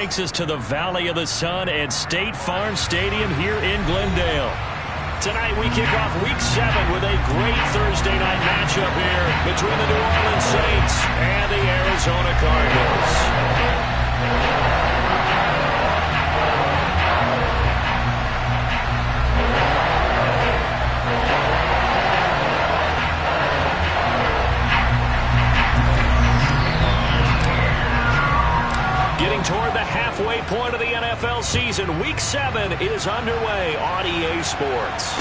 takes us to the Valley of the Sun at State Farm Stadium here in Glendale. Tonight we kick off Week 7 with a great Thursday night matchup here between the New Orleans Saints and the Arizona Cardinals. Getting toward the halfway point of the NFL season, Week 7 is underway on EA Sports.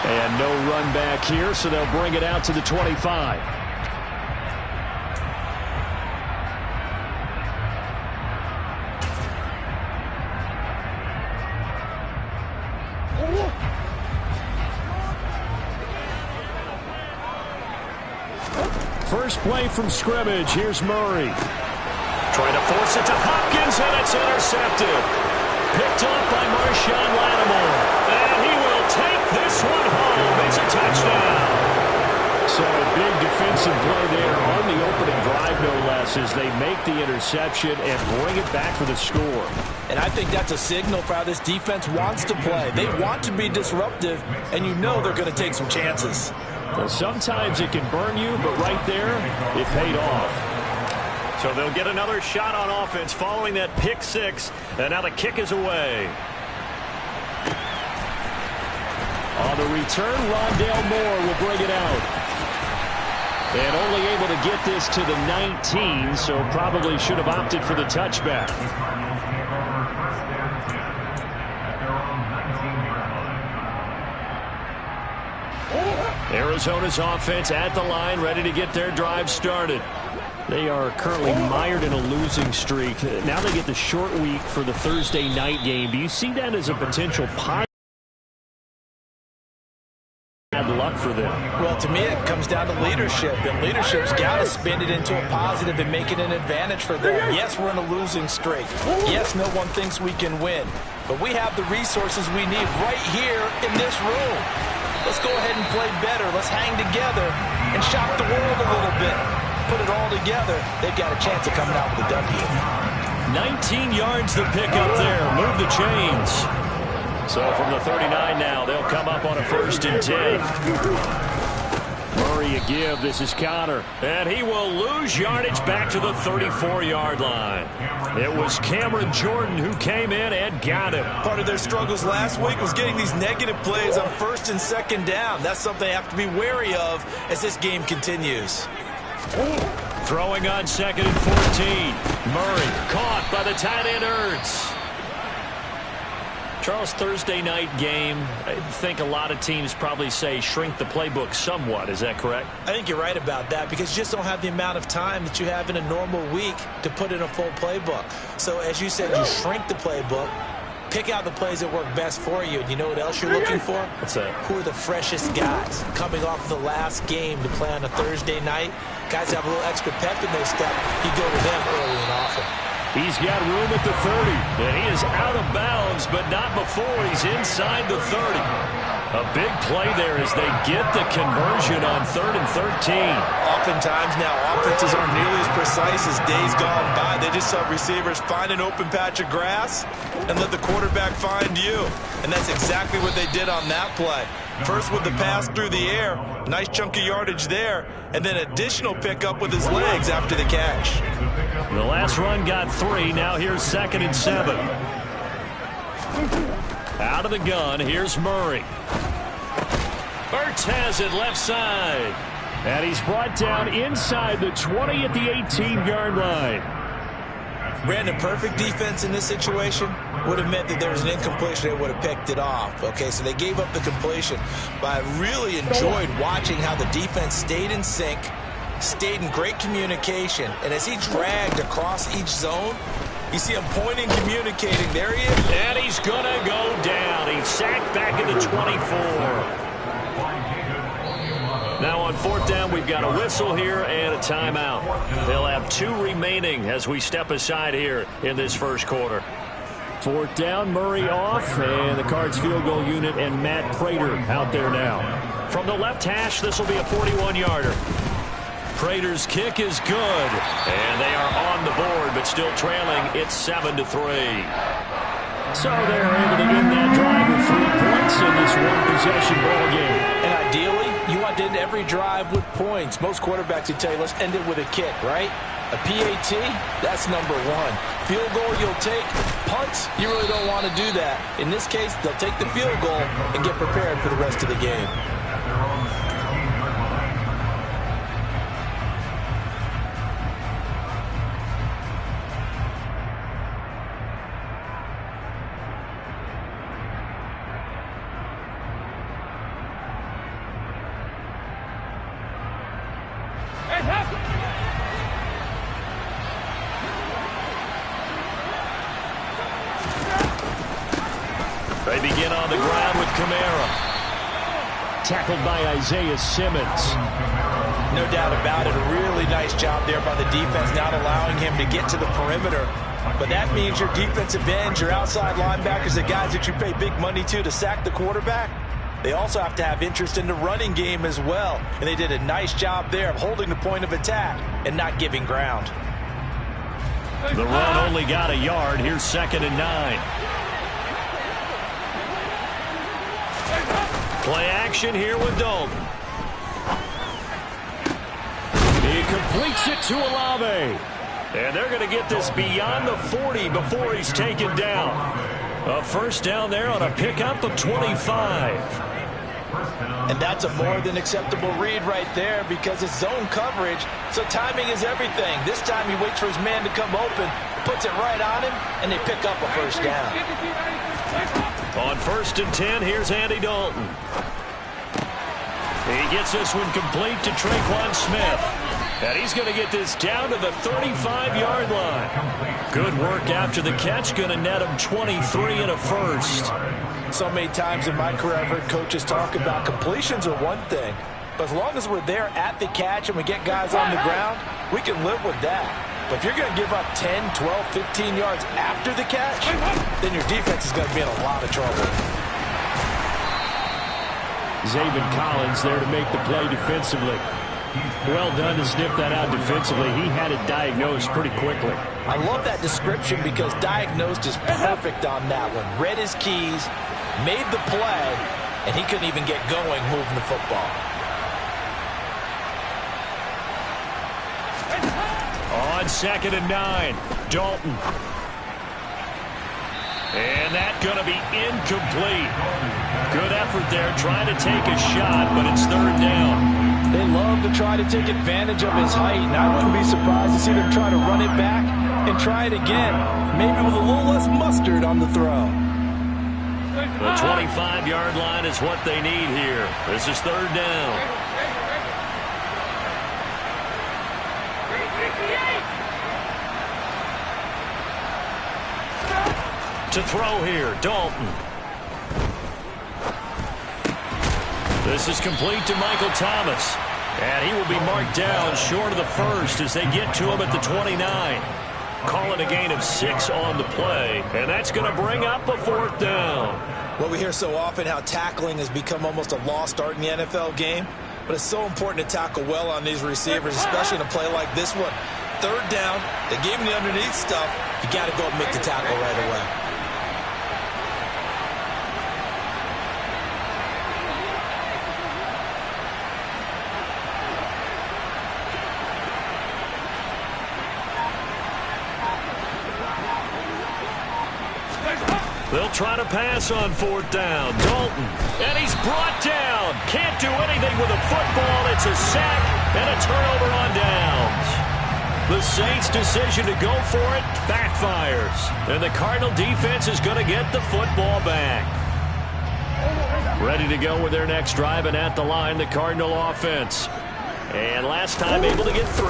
And no run back here, so they'll bring it out to the 25. First play from scrimmage. Here's Murray. Trying to force it to Hopkins, and it's intercepted. Picked up by Marshawn Lattimore. And he will take this one home. It's a touchdown. So a big defensive play there on the opening drive, no less, as they make the interception and bring it back for the score. And I think that's a signal for how this defense wants to play. They want to be disruptive, and you know they're going to take some chances. Well, sometimes it can burn you, but right there, it paid off. So they'll get another shot on offense following that pick six, and now the kick is away. On the return, Rondale Moore will bring it out. And only able to get this to the 19, so probably should have opted for the touchback. Arizona's offense at the line, ready to get their drive started. They are currently mired in a losing streak. Now they get the short week for the Thursday night game. Do you see that as a potential positive? Bad luck for them. Well, to me, it comes down to leadership, and leadership's got to spin it into a positive and make it an advantage for them. Yes, we're in a losing streak. Yes, no one thinks we can win, but we have the resources we need right here in this room. Let's go ahead and play better. Let's hang together and shock the world a little bit. Put it all together. They've got a chance of coming out with a W. 19 yards to pick up there. Move the chains. So from the 39 now, they'll come up on a 1st and 10. Murray a give. This is Connor. And he will lose yardage back to the 34-yard line. It was Cameron Jordan who came in and got him. Part of their struggles last week was getting these negative plays on 1st and 2nd down. That's something they have to be wary of as this game continues. Throwing on 2nd and 14. Murray caught by the tight end Ertz. Charles, Thursday night game, I think a lot of teams probably say shrink the playbook somewhat. Is that correct? I think you're right about that because you just don't have the amount of time that you have in a normal week to put in a full playbook. So as you said, you shrink the playbook, pick out the plays that work best for you. And you know what else you're looking for? What's that? Who are the freshest guys coming off the last game to play on a Thursday night? Guys have a little extra pep in their step. You go to them early and often. He's got room at the 30, and he is out of bounds, but not before he's inside the 30. A big play there as they get the conversion on 3rd and 13. Oftentimes now, offenses aren't nearly as precise as days gone by. They just have receivers find an open patch of grass and let the quarterback find you. And that's exactly what they did on that play. First with the pass through the air, nice chunk of yardage there, and then additional pickup with his legs after the catch. The last run got 3. Now here's 2nd and 7. Out of the gun, here's Murray. Ertz has it left side. And he's brought down inside the 20 at the 18-yard line. Ran a perfect defense in this situation. Would have meant that there was an incompletion. They would have picked it off. Okay, so they gave up the completion. But I really enjoyed watching how the defense stayed in sync, stayed in great communication. And as he dragged across each zone, you see him pointing, communicating. There he is. And he's going to go down. He's sacked back at the 24. Now on 4th down, we've got a whistle here and a timeout. They'll have 2 remaining as we step aside here in this first quarter. 4th down, Murray off, and the Cards field goal unit and Matt Prater out there now. From the left hash, this will be a 41-yarder. Prater's kick is good. And they are on the board, but still trailing. It's 7-3. So they're able to end that drive with 3 points in this one-possession ball game. And ideally, you want to end every drive with points. Most quarterbacks would tell you, let's end it with a kick, right? A PAT, that's number 1. Field goal you'll take. Punts, you really don't want to do that. In this case, they'll take the field goal and get prepared for the rest of the game. They begin on the ground with Kamara. Tackled by Isaiah Simmons. No doubt about it. A really nice job there by the defense, not allowing him to get to the perimeter. But that means your defensive ends, your outside linebackers, the guys that you pay big money to sack the quarterback, they also have to have interest in the running game as well. And they did a nice job there of holding the point of attack and not giving ground. The run only got a yard. Here's 2nd and 9. Play action here with Dalton. He completes it to Olave. And they're going to get this beyond the 40 before he's taken down. A first down there on a pickup of 25. And that's a more than acceptable read right there because it's zone coverage, so timing is everything. This time he waits for his man to come open, puts it right on him, and they pick up a first down. On 1st and 10, here's Andy Dalton. He gets this one complete to Tre'Quan Smith. And he's going to get this down to the 35-yard line. Good work after the catch. Going to net him 23 and a first. So many times in my career I've heard coaches talk about completions are one thing. But as long as we're there at the catch and we get guys on the ground, we can live with that. But if you're going to give up 10, 12, 15 yards after the catch, then your defense is going to be in a lot of trouble. Zaven Collins there to make the play defensively. Well done to sniff that out defensively. He had it diagnosed pretty quickly. I love that description because diagnosed is perfect on that one. Read his keys, made the play, and he couldn't even get going moving the football. On 2nd and 9, Dalton. And that's going to be incomplete. Good effort there trying to take a shot, but it's 3rd down. They love to try to take advantage of his height, and I wouldn't be surprised to see them try to run it back and try it again, maybe with a little less mustard on the throw. The 25-yard line is what they need here. This is 3rd down. To throw here, Dalton. This is complete to Michael Thomas. And he will be marked down short of the first as they get to him at the 29. Calling a gain of 6 on the play. And that's going to bring up a 4th down. Well, we hear so often how tackling has become almost a lost art in the NFL game. But it's so important to tackle well on these receivers, especially in a play like this one. 3rd down, they gave him the underneath stuff. You got to go and make the tackle right away. They'll try to pass on 4th down. Dalton, and he's brought down. Can't do anything with a football. It's a sack and a turnover on downs. The Saints' decision to go for it backfires. And the Cardinal defense is going to get the football back. Ready to go with their next drive, and at the line, the Cardinal offense. And last time able to get 3.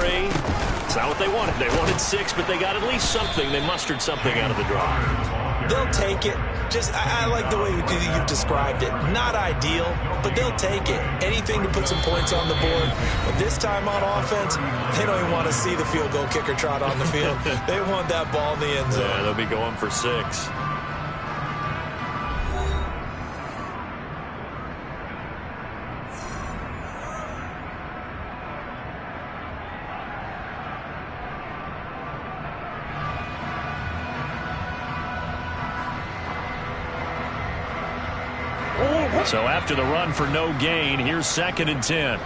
It's not what they wanted. They wanted 6, but they got at least something. They mustered something out of the drive. They'll take it. I like the way you've described it. Not ideal, but they'll take it. Anything to put some points on the board. But this time on offense, they don't even want to see the field goal kicker trot on the field. They want that ball in the end zone. Yeah, they'll be going for 6. So after the run for no gain, here's 2nd and 10.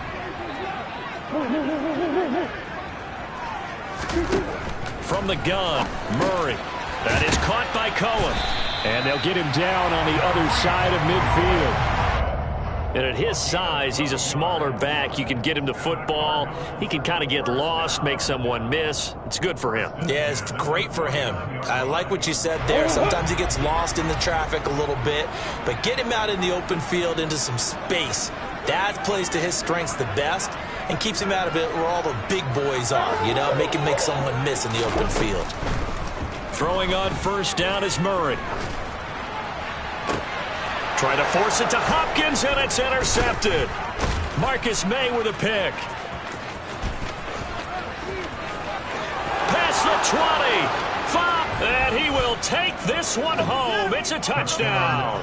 From the gun, Murray. That is caught by Cohen. And they'll get him down on the other side of midfield. And at his size, he's a smaller back. You can get him to football. He can kind of get lost, make someone miss. It's good for him. Yeah, it's great for him. I like what you said there. Sometimes he gets lost in the traffic a little bit, but get him out in the open field into some space. That plays to his strengths the best and keeps him out of it where all the big boys are, you know, make him make someone miss in the open field. Throwing on 1st down is Murray. Trying to force it to Hopkins, and it's intercepted. Marcus May with a pick. Past the 20. 5, and he will take this one home. It's a touchdown.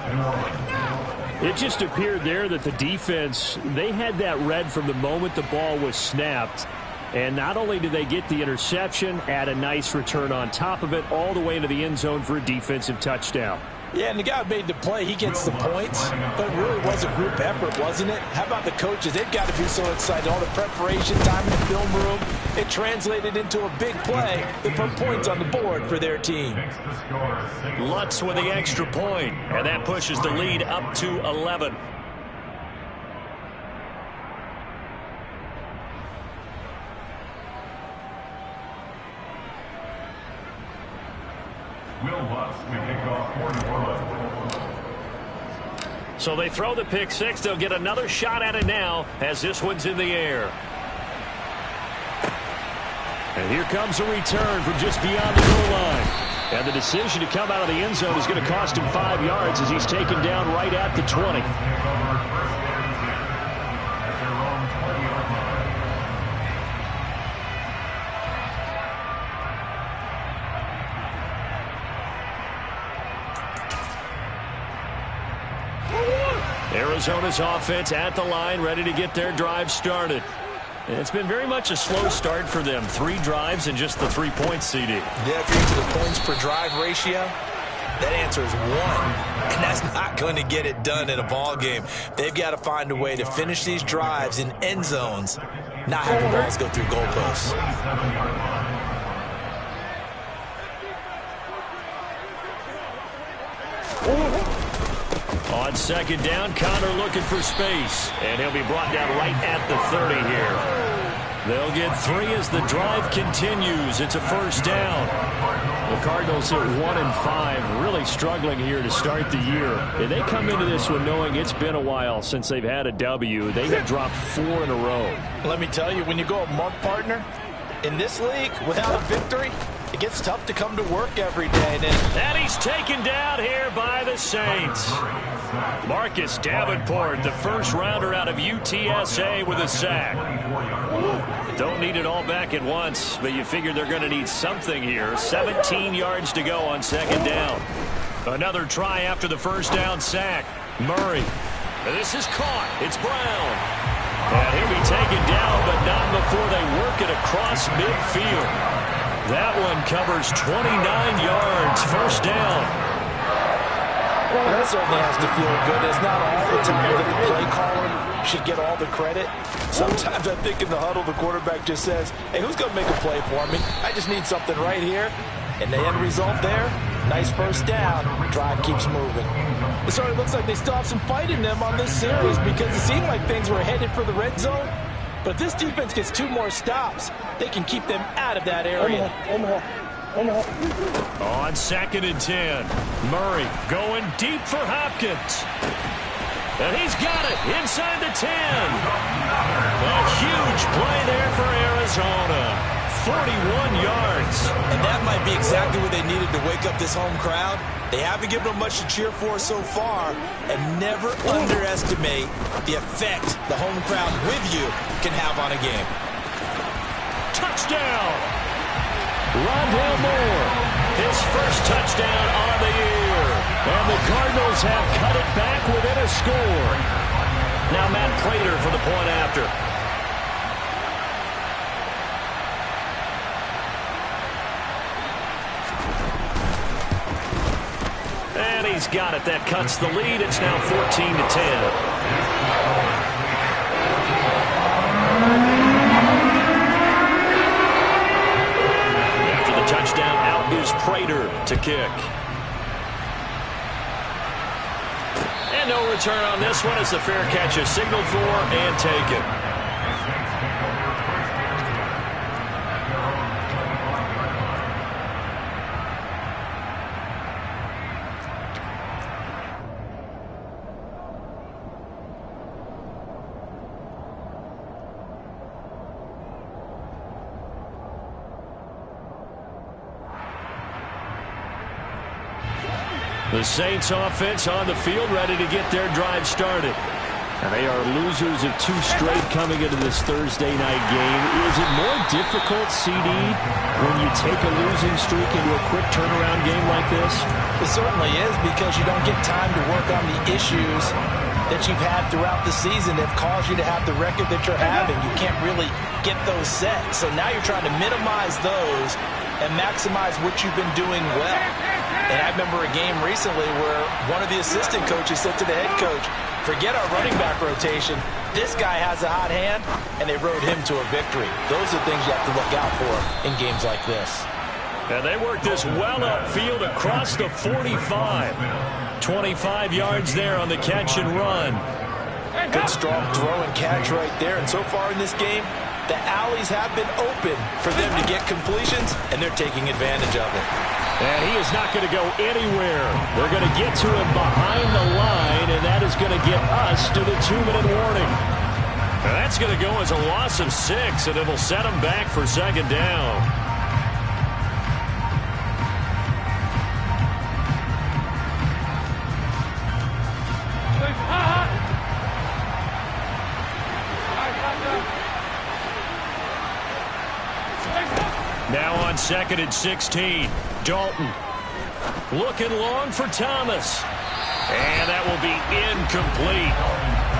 It just appeared there that the defense, they had that read from the moment the ball was snapped. And not only did they get the interception, add a nice return on top of it, all the way into the end zone for a defensive touchdown. Yeah, and the guy made the play. He gets the points, but it really was a group effort, wasn't it? How about the coaches? They've got to be so excited. All the preparation time in the film room, it translated into a big play that put points on the board for their team. Lutz with the extra point, and that pushes the lead up to 11. So they throw the pick 6. They'll get another shot at it now as this one's in the air. And here comes a return from just beyond the goal line. And the decision to come out of the end zone is going to cost him 5 yards as he's taken down right at the 20. Arizona's offense at the line, ready to get their drive started. And it's been very much a slow start for them. 3 drives and just the 3 points, CD. Yeah, if you're into the points per drive ratio, that answer is 1. And that's not going to get it done in a ball game. They've got to find a way to finish these drives in end zones, not have the balls go through goalposts. On 2nd down, Connor looking for space. And he'll be brought down right at the 30 here. They'll get 3 as the drive continues. It's a 1st down. The Cardinals at 1-5, really struggling here to start the year. And they come into this one knowing it's been a while since they've had a W. They have dropped 4 in a row. Let me tell you, when you go a month partner, in this league, without a victory, it gets tough to come to work every day. And he's taken down here by the Saints. Marcus Davenport, the first rounder out of UTSA, with a sack. Don't need it all back at once, but you figure they're going to need something here. 17 yards to go on 2nd down. Another try after the 1st down sack. Murray. This is caught. It's Brown. And he'll be taken down, but not before they work it across midfield. That one covers 29 yards. 1st down. Well, that certainly has to feel good. It's not all the time that the play caller should get all the credit. Sometimes I think in the huddle, the quarterback just says, hey, who's going to make a play for me? I just need something right here. And the end result there, nice 1st down. Drive keeps moving. It sort of looks like they still have some fight in them on this series because it seemed like things were headed for the red zone. But if this defense gets 2 more stops, they can keep them out of that area. On 2nd and 10, Murray going deep for Hopkins. And he's got it inside the 10. A huge play there for Arizona. 41 yards. And that might be exactly what they needed to wake up this home crowd. They haven't given them much to cheer for so far. And never underestimate the effect the home crowd with you can have on a game. Touchdown! Rondale Moore, his first touchdown on the year. And the Cardinals have cut it back within a score. Now Matt Prater for the point after. And he's got it. That cuts the lead. It's now 14-10. Touchdown, out is Prater to kick. And no return on this one as the fair catch is signaled for and taken. The Saints offense on the field, ready to get their drive started. And they are losers of 2 straight coming into this Thursday night game. Is it more difficult, CD, when you take a losing streak into a quick turnaround game like this? It certainly is, because you don't get time to work on the issues that you've had throughout the season that have caused you to have the record that you're having. You can't really get those set. So now you're trying to minimize those and maximize what you've been doing well. And I remember a game recently where one of the assistant coaches said to the head coach, forget our running back rotation. This guy has a hot hand, and they rode him to a victory. Those are things you have to look out for in games like this. And they work this well upfield across the 45. 25 yards there on the catch and run. Good strong throw and catch right there. And so far in this game, the alleys have been open for them to get completions, and they're taking advantage of it. And he is not going to go anywhere. They're going to get to him behind the line, and that is going to get us to the 2-minute warning. And that's going to go as a loss of 6, and it'll set them back for second down. Now on 2nd and 16, Dalton looking long for Thomas. And that will be incomplete.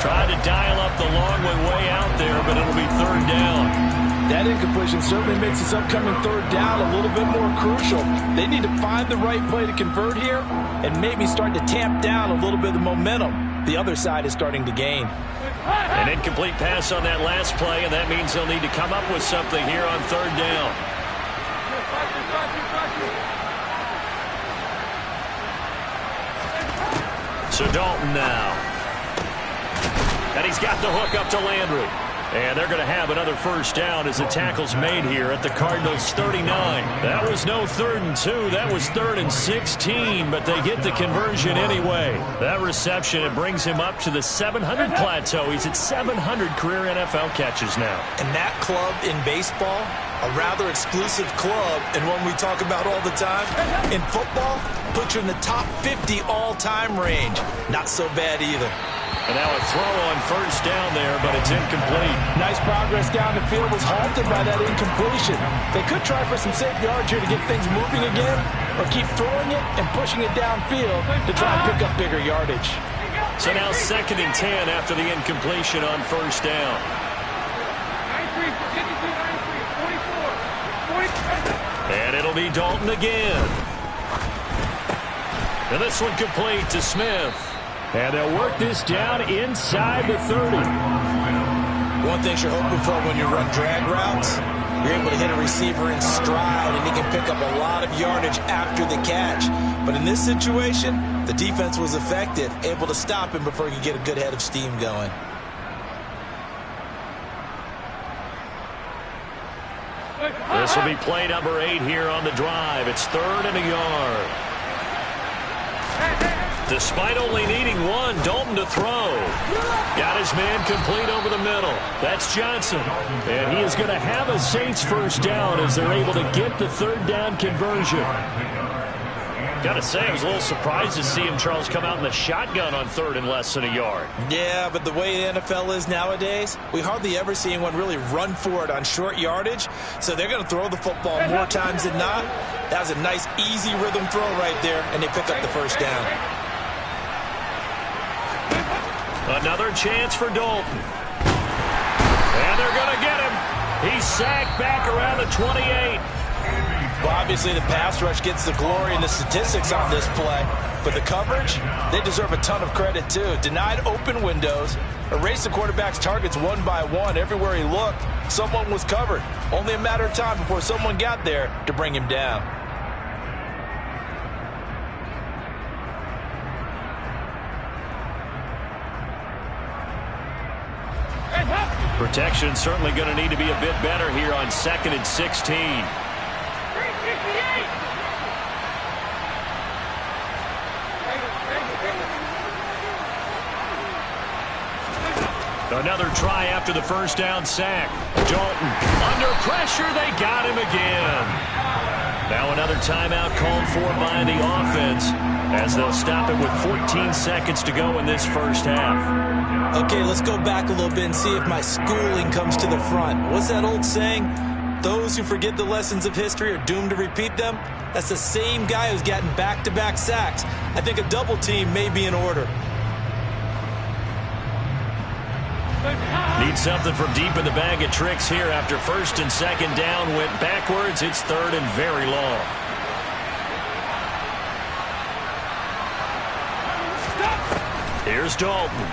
Tried to dial up the long way out there, but it'll be 3rd down. That incompletion certainly makes this upcoming 3rd down a little bit more crucial. They need to find the right play to convert here and maybe start to tamp down a little bit of the momentum the other side is starting to gain. An incomplete pass on that last play, and that means they'll need to come up with something here on 3rd down. So Dalton now. And he's got the hook up to Landry. And they're going to have another 1st down as the tackle's made here at the Cardinals' 39. That was no 3rd and 2. That was 3rd and 16, but they get the conversion anyway. That reception, it brings him up to the 700 plateau. He's at 700 career NFL catches now. And that club in baseball, a rather exclusive club, and one we talk about all the time. In football, puts you in the top 50 all-time range. Not so bad either. And now a throw on 1st down there, but it's incomplete. Nice progress down the field was halted by that incompletion. They could try for some safe yards here to get things moving again, or keep throwing it and pushing it downfield to try and pick up bigger yardage. So now 2nd and 10 after the incompletion on 1st down. And it'll be Dalton again. And this one complete to Smith. And they'll work this down inside the 30. One thing you're hoping for when you run drag routes, you're able to hit a receiver in stride, and he can pick up a lot of yardage after the catch. But in this situation, the defense was effective, able to stop him before he could get a good head of steam going. This will be play number 8 here on the drive. It's 3rd and a yard. Despite only needing one, Dalton to throw. Got his man complete over the middle. That's Johnson. And he is going to have a Saints 1st down as they're able to get the 3rd down conversion. Got to say, I was a little surprised to see him, Charles, come out in the shotgun on 3rd and less than a yard. Yeah, but the way the NFL is nowadays, we hardly ever see anyone really run for it on short yardage. So they're going to throw the football more times than not. That was a nice, easy rhythm throw right there, and they pick up the 1st down. Another chance for Dalton. And they're going to get him. He's sacked back around the 28. Well, obviously the pass rush gets the glory and the statistics on this play, but the coverage, they deserve a ton of credit too. Denied open windows, erased the quarterback's targets one by one. Everywhere he looked, someone was covered. Only a matter of time before someone got there to bring him down. Protection certainly going to need to be a bit better here on 2nd and 16. Another try after the first down sack. Dalton under pressure. They got him again. Now another timeout called for by the offense as they'll stop it with 14 seconds to go in this first half. Okay, let's go back a little bit and see if my schooling comes to the front. What's that old saying? Those who forget the lessons of history are doomed to repeat them. That's the same guy who's gotten back-to-back sacks. I think a double team may be in order. Need something from deep in the bag of tricks here after 1st and 2nd down. Went backwards. It's 3rd and very long. Here's Dalton.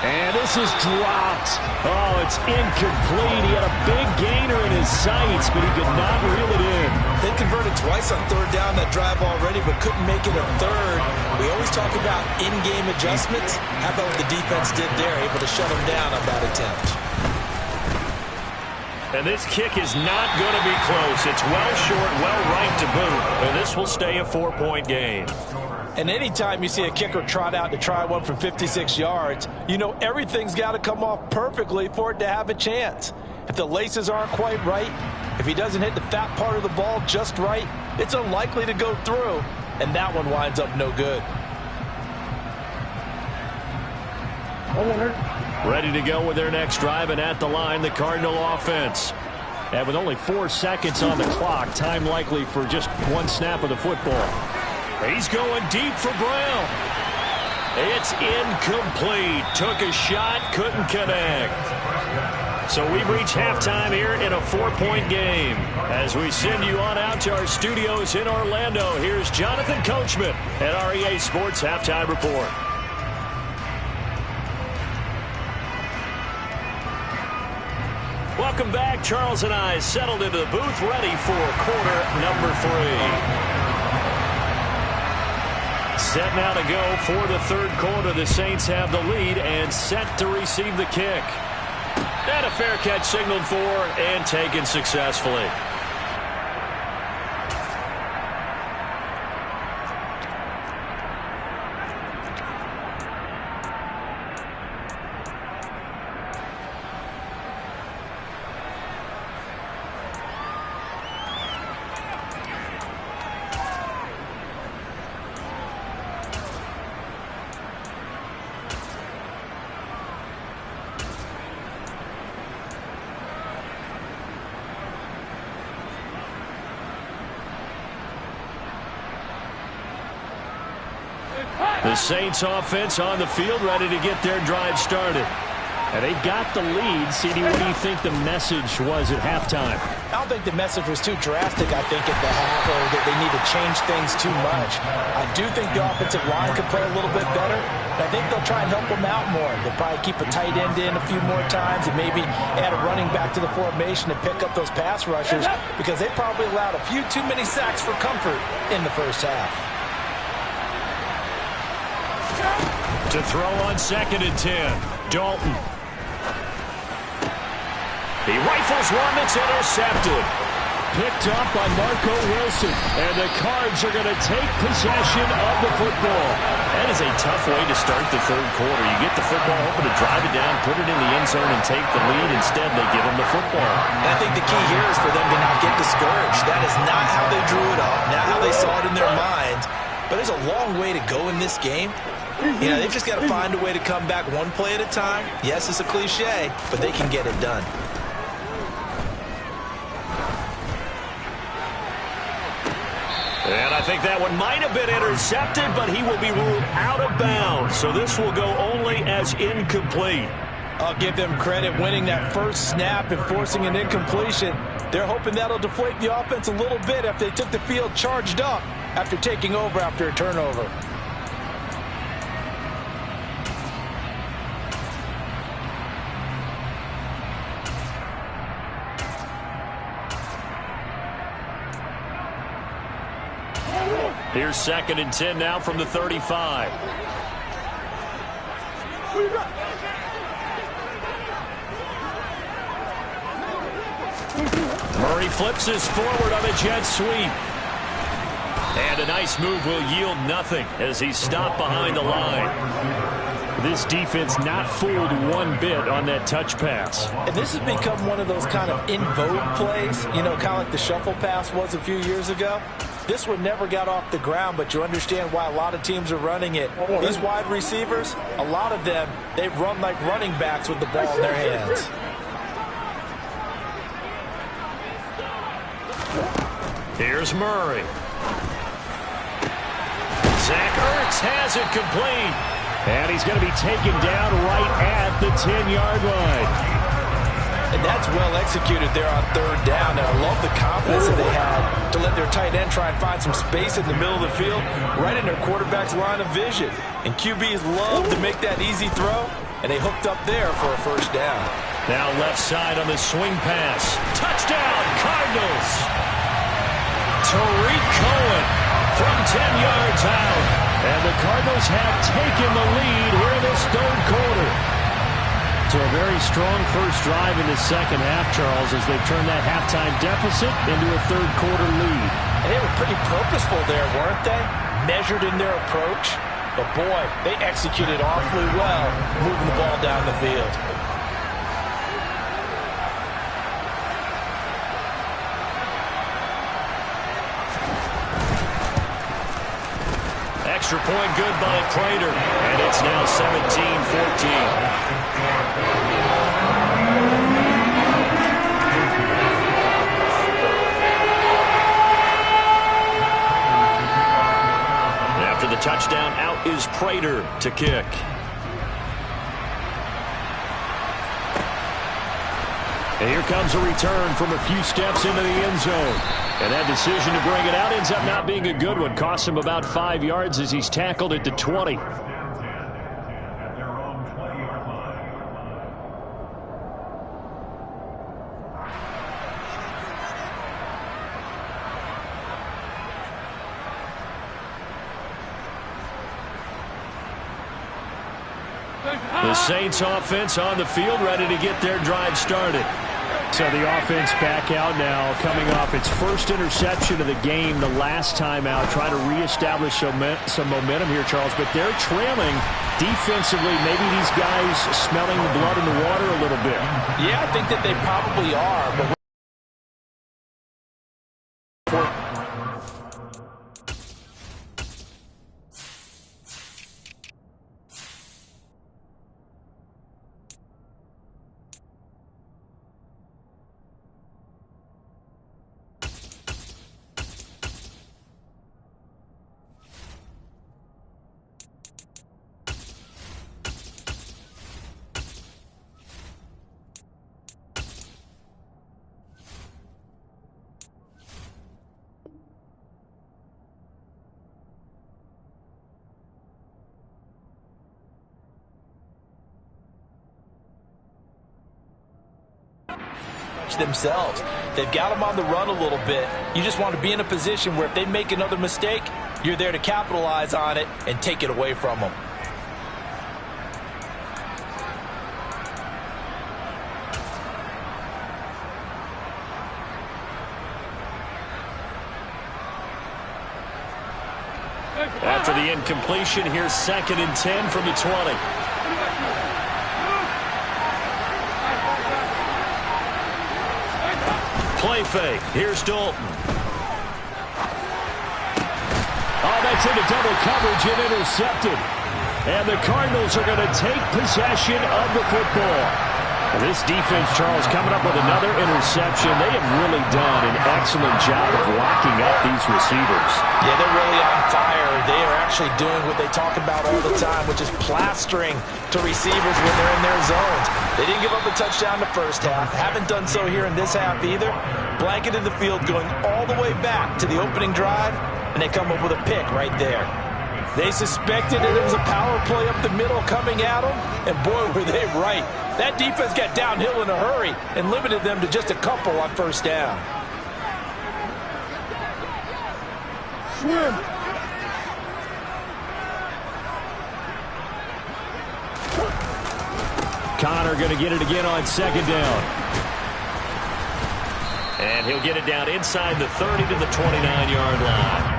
And this is dropped. Oh, it's incomplete. He had a big gainer in his sights, but he could not reel it in. They converted twice on 3rd down that drive already, but couldn't make it a 3rd. We always talk about in-game adjustments. How about what the defense did there, able to shut them down on that attempt? And this kick is not going to be close. It's well short, well right to boot. And this will stay a 4-point game. And anytime you see a kicker trot out to try one from 56 yards, you know everything's got to come off perfectly for it to have a chance. If the laces aren't quite right, if he doesn't hit the fat part of the ball just right, it's unlikely to go through, and that one winds up no good. Ready to go with their next drive, and at the line, the Cardinal offense. And with only 4 seconds on the clock, time likely for just one snap of the football. He's going deep for Brown. It's incomplete. Took a shot, couldn't connect. So we've reached halftime here in a 4-point game. As we send you on out to our studios in Orlando, here's Jonathan Coachman at REA Sports Halftime Report. Welcome back. Charles and I settled into the booth, ready for quarter number 3. Set now to go for the 3rd quarter. The Saints have the lead and set to receive the kick. And a fair catch signaled for and taken successfully. The Saints offense on the field, ready to get their drive started. And they've got the lead. CD, what do you think the message was at halftime? I don't think the message was too drastic, I think, at the half, or that they need to change things too much. I do think the offensive line could play a little bit better. I think they'll try and help them out more. They'll probably keep a tight end in a few more times and maybe add a running back to the formation to pick up those pass rushers, because they probably allowed a few too many sacks for comfort in the first half. To throw on 2nd and 10, Dalton. He rifles one that's intercepted. Picked up by Marco Wilson. And the Cards are going to take possession of the football. That is a tough way to start the 3rd quarter. You get the football, hoping to drive it down, put it in the end zone, and take the lead. Instead, they give them the football. And I think the key here is for them to not get discouraged. That is not how they drew it up, not how they saw it in their minds. But there's a long way to go in this game. You know, they've just got to find a way to come back one play at a time. Yes, it's a cliche, but they can get it done. And I think that one might have been intercepted, but he will be ruled out of bounds. So this will go only as incomplete. I'll give them credit winning that first snap and forcing an incompletion. They're hoping that'll deflate the offense a little bit if they took the field charged up after taking over after a turnover. Here's 2nd and 10 now from the 35. Murray flips his forward on a jet sweep. And a nice move will yield nothing as he's stopped behind the line. This defense not fooled one bit on that touch pass. And this has become one of those kind of in vogue plays, you know, kind of like the shuffle pass was a few years ago. This one never got off the ground, but you understand why a lot of teams are running it. These wide receivers, a lot of them, they run like running backs with the ball in their hands. Here's Murray. Zach Ertz has it complete. And he's going to be taken down right at the 10-yard line. And that's well executed there on 3rd down. And I love the confidence that they had to let their tight end try and find some space in the middle of the field, right in their quarterback's line of vision. And QBs love to make that easy throw, and they hooked up there for a 1st down. Now left side on the swing pass. Touchdown, Cardinals. Tariq Cohen from 10 yards out. And the Cardinals have taken the lead here in this 3rd quarter. So a very strong first drive in the 2nd half, Charles, as they've turned that halftime deficit into a 3rd quarter lead. And they were pretty purposeful there, weren't they? Measured in their approach. But boy, they executed awfully well, moving the ball down the field. Extra point good by Prater. And it's now 17-14. After the touchdown, out is Prater to kick. And here comes a return from a few steps into the end zone. And that decision to bring it out ends up not being a good one. Costs him about 5 yards as he's tackled at the 20. The Saints offense on the field, ready to get their drive started. So the offense back out now, coming off its first interception of the game the last time out, trying to reestablish some momentum here, Charles. But they're trailing defensively. Maybe these guys smelling the blood in the water a little bit. Yeah, I think that they probably are. But themselves. They've got them on the run a little bit. You just want to be in a position where if they make another mistake, you're there to capitalize on it and take it away from them. After the incompletion, here's 2nd and 10 from the 20. Play fake. Here's Dalton. Oh, that's into double coverage and intercepted. And the Cardinals are going to take possession of the football. This defense, Charles, coming up with another interception. They have really done an excellent job of locking up these receivers. Yeah, they're really on fire. They are actually doing what they talk about all the time, which is plastering to receivers when they're in their zones. They didn't give up a touchdown the first half. Haven't done so here in this half either. Blanketed the field going all the way back to the opening drive, and they come up with a pick right there. They suspected that it was a power play up the middle coming at them, and boy, were they right. That defense got downhill in a hurry and limited them to just a couple on first down. Swim. Connor going to get it again on second down. And he'll get it down inside the 30 to the 29-yard line.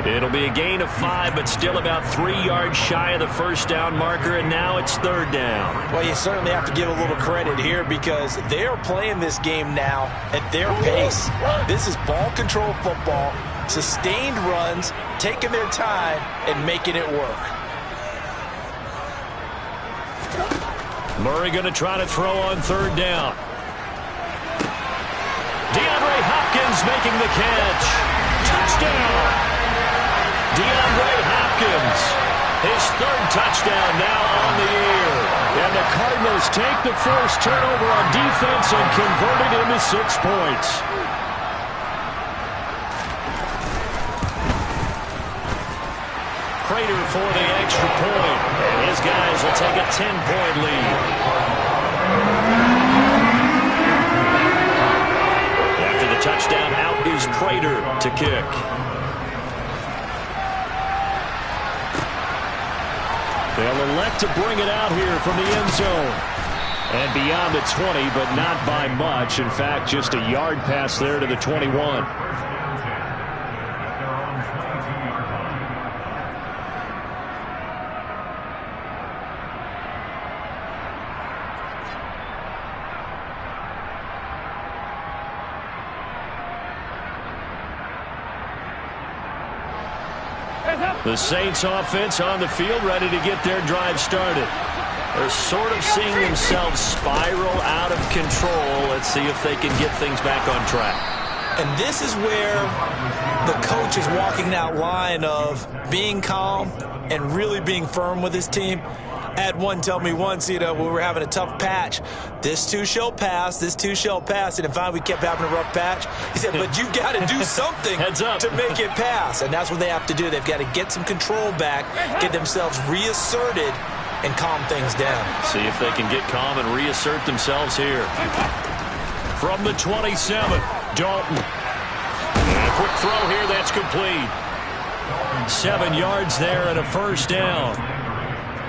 It'll be a gain of 5, but still about 3 yards shy of the first down marker, and now it's third down. Well, you certainly have to give a little credit here because they're playing this game now at their pace. This is ball control football, sustained runs, taking their time, and making it work. Murray going to try to throw on third down. DeAndre Hopkins making the catch. Touchdown! DeAndre Hopkins, his third touchdown now on the year. And the Cardinals take the first turnover on defense and convert it into 6 points. Prater for the extra point. And his guys will take a 10-point lead. After the touchdown, out is Prater to kick. They'll elect to bring it out here from the end zone. And beyond the 20, but not by much. In fact, just a yard pass there to the 21. The Saints offense on the field, ready to get their drive started. They're sort of seeing themselves spiral out of control. Let's see if they can get things back on track. And this is where the coach is walking that line of being calm and really being firm with his team. I had one tell me once, when we were having a tough patch, this too shall pass, this too shall pass. And finally we kept having a rough patch. He said, but you got to do something to make it pass. And that's what they have to do. They've got to get some control back, get themselves reasserted, and calm things down. See if they can get calm and reassert themselves here. From the 27, Dalton. And a quick throw here, that's complete. 7 yards there and a first down.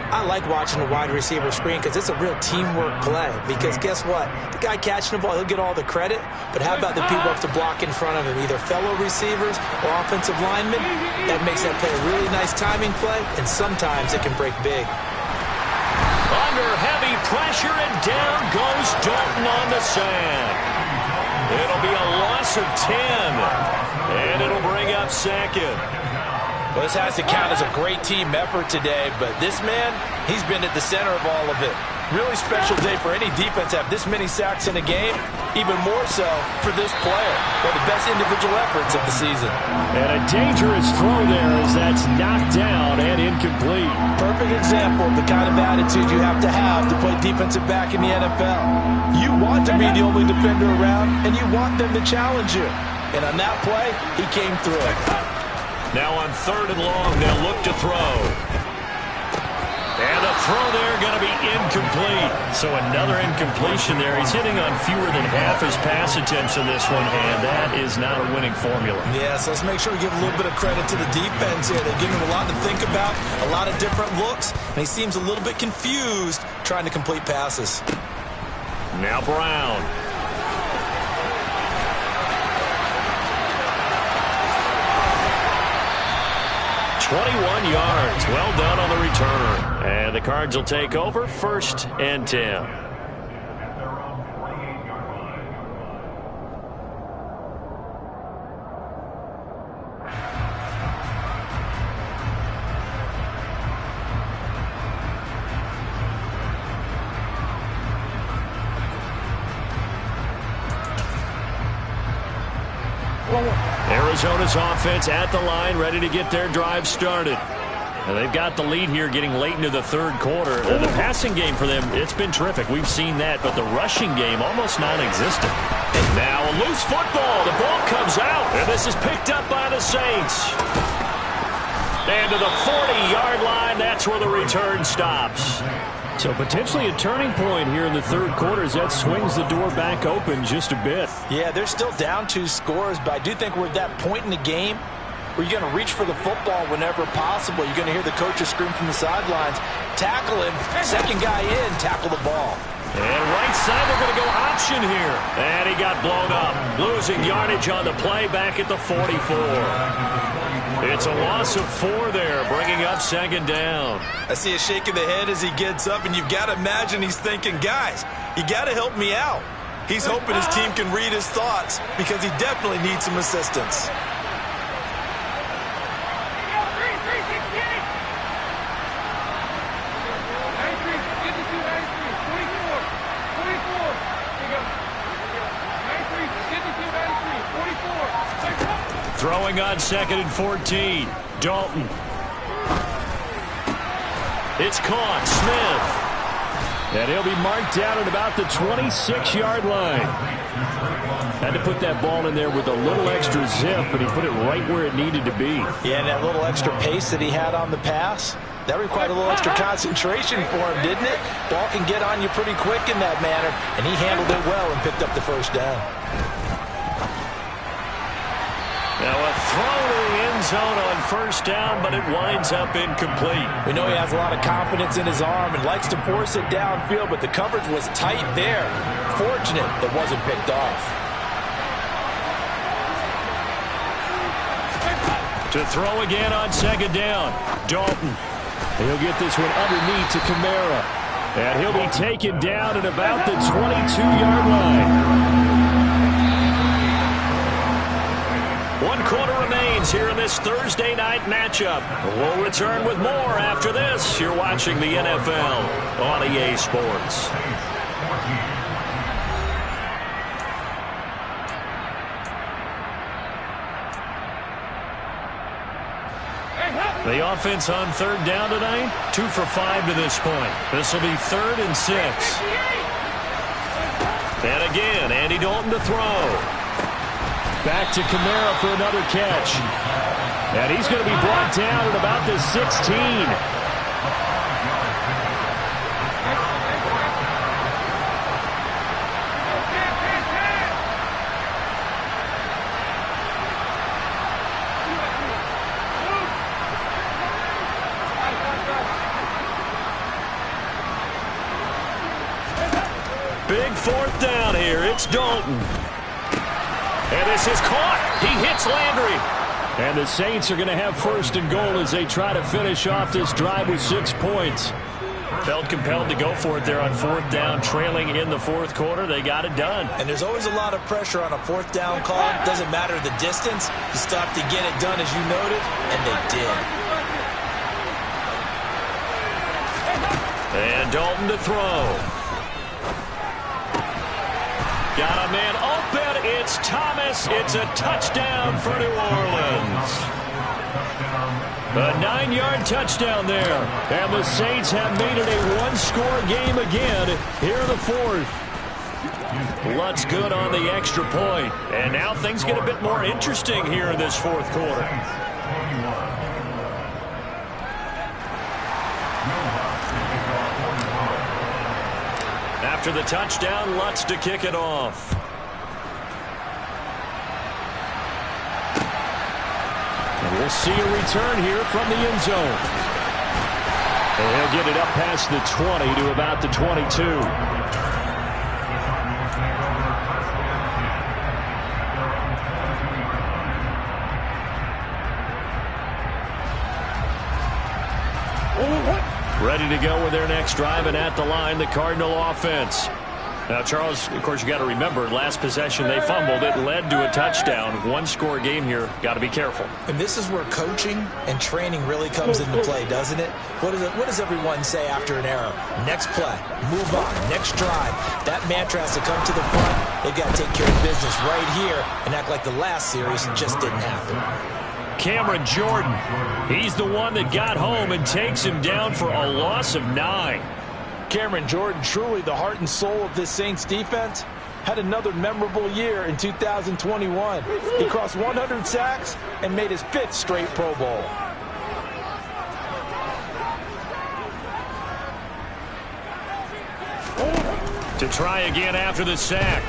I like watching the wide receiver screen because it's a real teamwork play. Because guess what? The guy catching the ball, he'll get all the credit. But how about the people up to block in front of him, either fellow receivers or offensive linemen? That makes that play a really nice timing play, and sometimes it can break big. Under heavy pressure, and down goes Dalton on the sack. It'll be a loss of 10, and it'll bring up second. Well, this has to count as a great team effort today, but this man, he's been at the center of all of it. Really special day for any defense to have this many sacks in a game, even more so for this player. One of the best individual efforts of the season. And a dangerous throw there as that's knocked down and incomplete. Perfect example of the kind of attitude you have to play defensive back in the NFL. You want to be the only defender around, and you want them to challenge you. And on that play, he came through it. Now on third and long, they'll look to throw. And the throw there going to be incomplete. So another incompletion there. He's hitting on fewer than half his pass attempts in this one, and that is not a winning formula. Yeah, so let's make sure we give a little bit of credit to the defense here. They're giving him a lot to think about, a lot of different looks, and he seems a little bit confused trying to complete passes. Now Brown. 21 yards. Well done on the return. And the Cards will take over 1st and 10. Arizona's offense at the line, ready to get their drive started. And they've got the lead here getting late into the third quarter. The passing game for them, it's been terrific. We've seen that, but the rushing game almost non-existent. Now a loose football. The ball comes out, and this is picked up by the Saints. And to the 40-yard line, that's where the return stops. So potentially a turning point here in the third quarter as that swings the door back open just a bit. Yeah, they're still down 2 scores, but I do think we're at that point in the game where you're going to reach for the football whenever possible. You're going to hear the coaches scream from the sidelines, tackle him, second guy in, tackle the ball. And right side, they're going to go option here. And he got blown up, losing yardage on the play back at the 44. It's a loss of 4 there, bringing up second down. I see a shake of the head as he gets up, and you've got to imagine he's thinking, guys, you got to help me out. He's hoping his team can read his thoughts because he definitely needs some assistance. Throwing on 2nd and 14. Dalton. It's caught. Smith. And he'll be marked down at about the 26-yard line. Had to put that ball in there with a little extra zip, but he put it right where it needed to be. Yeah, and that little extra pace that he had on the pass, that required a little extra concentration for him, didn't it? Ball can get on you pretty quick in that manner, and he handled it well and picked up the first down. Now a throw to the end zone on first down, but it winds up incomplete. We know he has a lot of confidence in his arm and likes to force it downfield, but the coverage was tight there. Fortunate it wasn't picked off. To throw again on second down. Dalton. He'll get this one underneath to Kamara. And he'll be taken down at about the 22-yard line. 1 quarter remains here in this Thursday night matchup. We'll return with more after this. You're watching the NFL on EA Sports. The offense on third down tonight, 2 for 5 to this point. This will be 3rd and 6. And again, Andy Dalton to throw. Back to Kamara for another catch. And he's going to be brought down at about the 16. Big 4th down here. It's Dalton. And this is caught. He hits Landry. And the Saints are going to have 1st and goal as they try to finish off this drive with 6 points. Felt compelled to go for it there on 4th down, trailing in the 4th quarter. They got it done. And there's always a lot of pressure on a 4th down call. Doesn't matter the distance. You stop to get it done as you noted, and they did. And Dalton to throw. Got a man open. It's Thomas. It's a touchdown for New Orleans. A 9-yard touchdown there. And the Saints have made it a 1-score game again here in the 4th. Lutz good on the extra point. And now things get a bit more interesting here in this 4th quarter. After the touchdown, Lutz to kick it off. And we'll see a return here from the end zone. And he'll get it up past the 20 to about the 22. Ready to go with their next drive, and at the line, the Cardinal offense. Now, Charles, of course, you got to remember, last possession they fumbled. It led to a touchdown. 1-score game here. Got to be careful. And this is where coaching and training really comes into play, doesn't it? What does everyone say after an error? Next play, move on, next drive. That mantra has to come to the front They've got to take care of business right here and act like the last series just didn't happen. Cameron Jordan, he's the one that got home and takes him down for a loss of 9. Cameron Jordan, truly the heart and soul of this Saints defense, had another memorable year in 2021. He crossed 100 sacks and made his 5th straight Pro Bowl. To try again after the sack,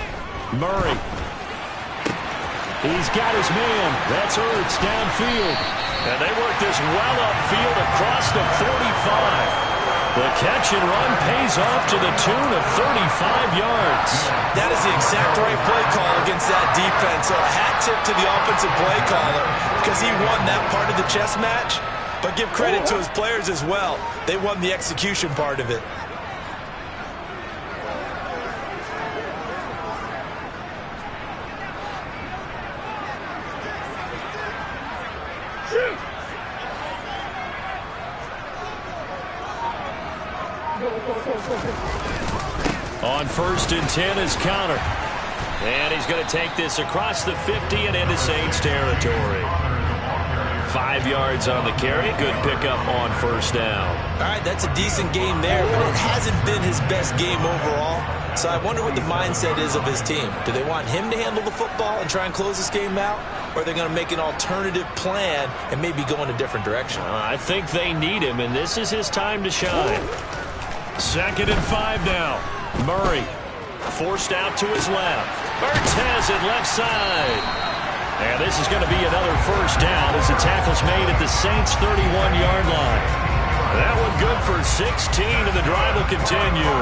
Murray. He's got his man. That's Ertz downfield. And they work this well upfield across the 45. The catch and run pays off to the tune of 35 yards. That is the exact right play call against that defense. So a hat tip to the offensive play caller because he won that part of the chess match. But give credit to his players as well. They won the execution part of it. On 1st and 10 is Counter. And he's going to take this across the 50 and into Saints territory. 5 yards on the carry. Good pickup on 1st down. All right, that's a decent game there, but it hasn't been his best game overall. So I wonder what the mindset is of his team. Do they want him to handle the football and try and close this game out? Or are they going to make an alternative plan and maybe go in a different direction? I think they need him, and this is his time to shine. 2nd and 5 now. Murray forced out to his left. Ertz has it left side. And this is going to be another 1st down as the tackle's made at the Saints' 31-yard line. That one good for 16, and the drive will continue.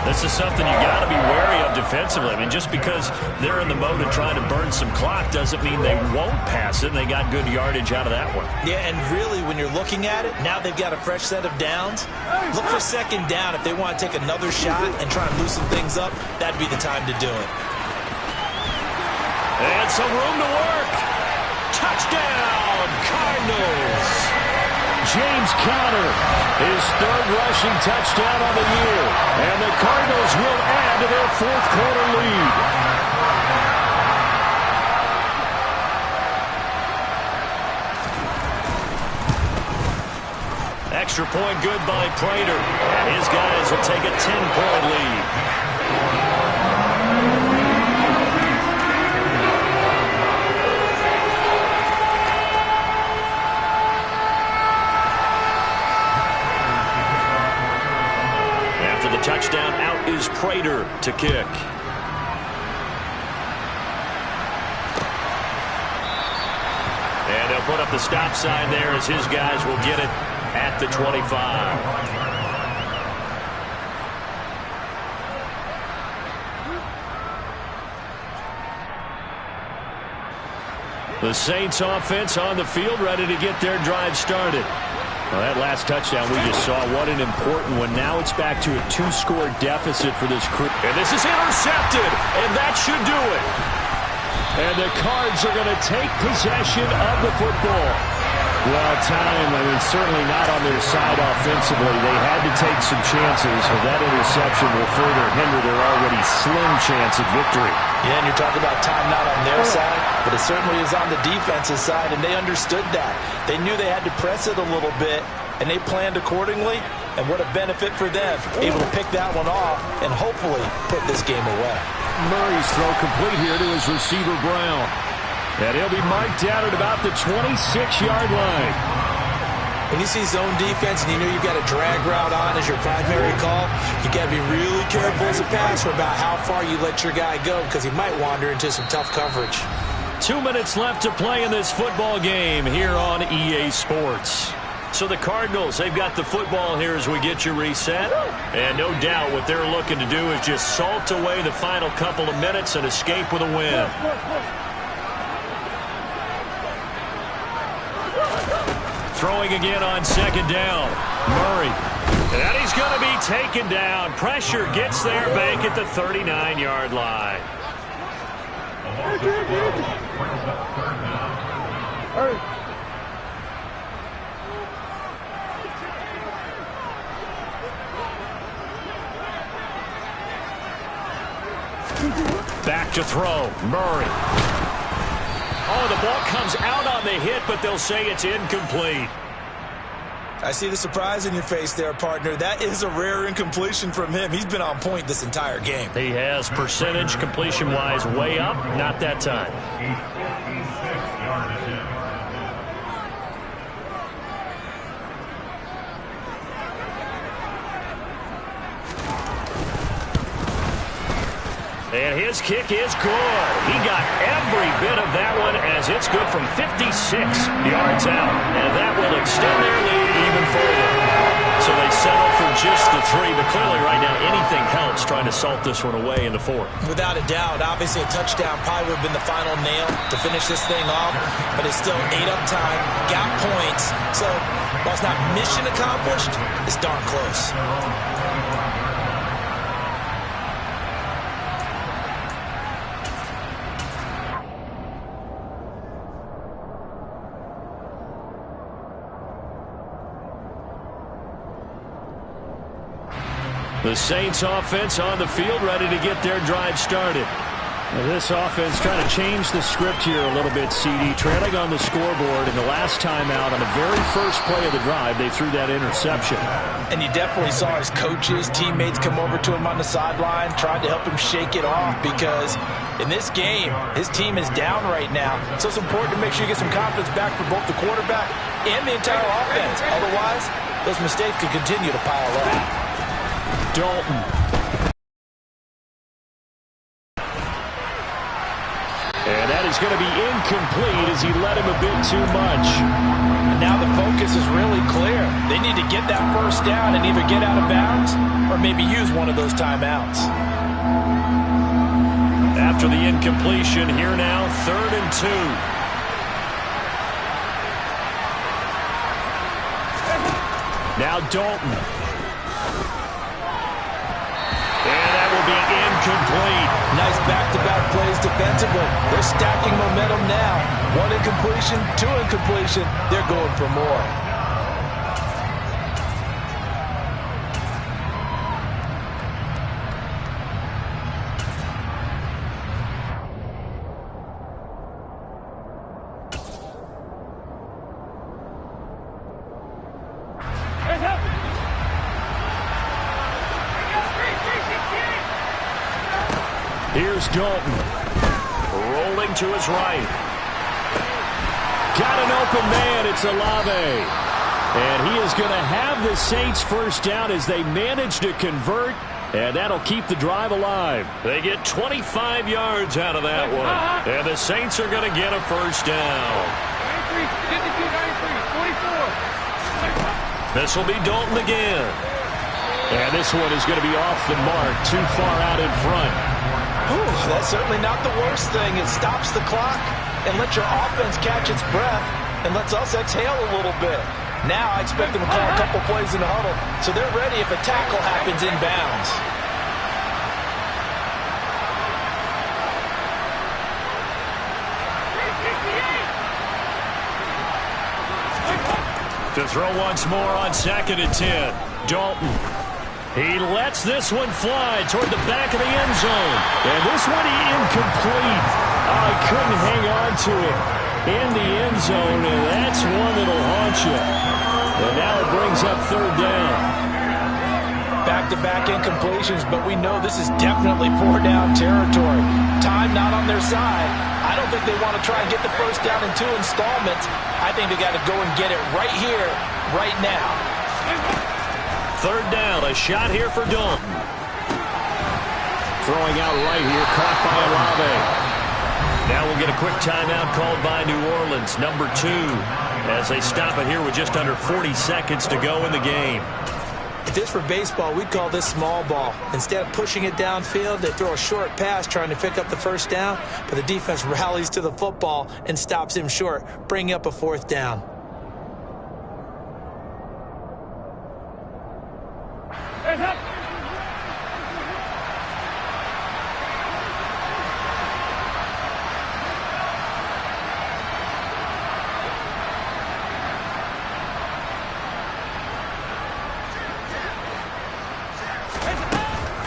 This is something you got to be wary of defensively. I mean, just because they're in the mode of trying to burn some clock doesn't mean they won't pass it, and they got good yardage out of that one. Yeah, and really, when you're looking at it, now they've got a fresh set of downs. Look for 2nd down. If they want to take another shot and try and loosen things up, that'd be the time to do it. And some room to work. Touchdown, Cardinals. James Conner, his 3rd rushing touchdown on the year. And the Cardinals will add to their 4th quarter lead. Extra point good by Prater. And his guys will take a 10-point lead. Touchdown, out is Prater to kick. And they'll put up the stop sign there as his guys will get it at the 25. The Saints offense on the field, ready to get their drive started. Well, that last touchdown we just saw, what an important one. Now it's back to a 2-score deficit for this crew. And this is intercepted, and that should do it. And the Cards are going to take possession of the football. Well, time, I mean, certainly not on their side offensively. They had to take some chances, but that interception will further hinder their already slim chance at victory. Yeah, and you're talking about time not on their side, but it certainly is on the defensive side, and they understood that. They knew they had to press it a little bit, and they planned accordingly, and what a benefit for them, able to pick that one off and hopefully put this game away. Murray's throw complete here to his receiver, Brown. And he'll be marked down at about the 26-yard line. When you see zone defense and you know you've got a drag route on as your primary call, you got to be really careful as a passer about how far you let your guy go because he might wander into some tough coverage. 2 minutes left to play in this football game here on EA Sports. So the Cardinals, they've got the football here as we get you reset. And no doubt what they're looking to do is just salt away the final couple of minutes and escape with a win. Throwing again on 2nd down. Murray. And he's going to be taken down. Pressure gets there back at the 39-yard line. back to throw. Murray. Oh, the ball comes out on the hit, but they'll say it's incomplete. I see the surprise in your face there, partner. That is a rare incompletion from him. He's been on point this entire game. He has percentage completion-wise way up. Not that time. And his kick is good. He got every bit of that one as it's good from 56 yards out. And that will extend their lead even further. So they settle for just the 3, but clearly right now anything helps trying to salt this one away in the 4th. Without a doubt, obviously a touchdown probably would have been the final nail to finish this thing off, but it's still 8 up time, got points. So while it's not mission accomplished, it's darn close. The Saints offense on the field, ready to get their drive started. Now this offense trying to change the script here a little bit, CD. Trailing on the scoreboard, and the last time out on the very first play of the drive, they threw that interception. And you definitely saw his coaches, teammates come over to him on the sideline, tried to help him shake it off because in this game, his team is down right now. So it's important to make sure you get some confidence back for both the quarterback and the entire offense. Otherwise, those mistakes could continue to pile up. Dalton. And that is going to be incomplete as he led him a bit too much. And now the focus is really clear. They need to get that first down and either get out of bounds or maybe use one of those timeouts. After the incompletion, here now, 3rd and 2. Now Dalton. And that will be incomplete. Nice back-to-back plays defensively. They're stacking momentum now. 1 incompletion, 2 incompletion. They're going for more. Here's Dalton. Rolling to his right. Got an open man. It's Olave. And he is going to have the Saints first down as they manage to convert. And that'll keep the drive alive. They get 25 yards out of that one. And the Saints are going to get a first down. 93, 52, 93, 24. This will be Dalton again. And this one is going to be off the mark. Too far out in front. Whew, that's certainly not the worst thing. It stops the clock and lets your offense catch its breath and lets us exhale a little bit. Now I expect them to call a couple plays in the huddle, so they're ready if a tackle happens inbounds. To throw once more on 2nd and 10. Dalton. He lets this one fly toward the back of the end zone. And this one incomplete. I couldn't hang on to it in the end zone, and that's one that'll haunt you. And now it brings up 3rd down. Back-to-back incompletions, but we know this is definitely 4-down territory. Time not on their side. I don't think they want to try and get the first down in 2 installments. I think they got to go and get it right here, right now. 3rd down, a shot here for Dalton. Throwing out right here, caught by Olave. Now we'll get a quick timeout called by New Orleans, number 2, as they stop it here with just under 40 seconds to go in the game. If this were baseball, we'd call this small ball. Instead of pushing it downfield, they throw a short pass trying to pick up the first down, but the defense rallies to the football and stops him short, bringing up a 4th down.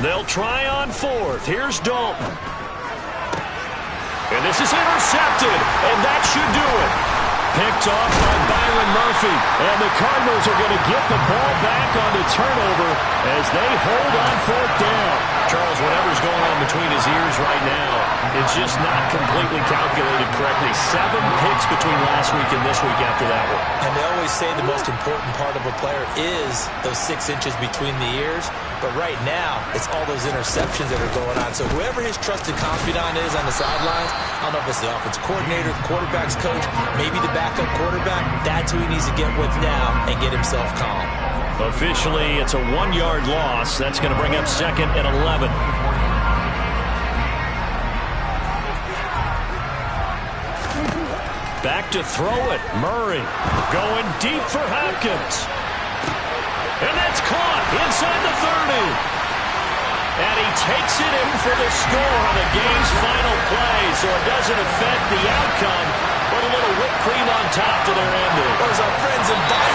They'll try on 4th. Here's Dalton. And this is intercepted, and that should do it. Picked off by Byron Murphy. And the Cardinals are going to get the ball back on the turnover as they hold on fourth down. Charles, whatever's going on between his ears right now, it's just not completely calculated correctly. 7 picks between last week and this week after that one. And they always say the most important part of a player is those 6 inches between the ears. But right now, it's all those interceptions that are going on. So whoever his trusted confidant is on the sidelines, I don't know if it's the offensive coordinator, the quarterback's coach, maybe the backup quarterback, that's who he needs to get with now and get himself calm. Officially, it's a 1-yard loss. That's going to bring up 2nd and 11. Back to throw it. Murray going deep for Hopkins. And that's caught inside the 30. And he takes it in for the score on the game's final play. So it doesn't affect the outcome, but a little whipped cream on top to their ending. Those are friends in Bayou.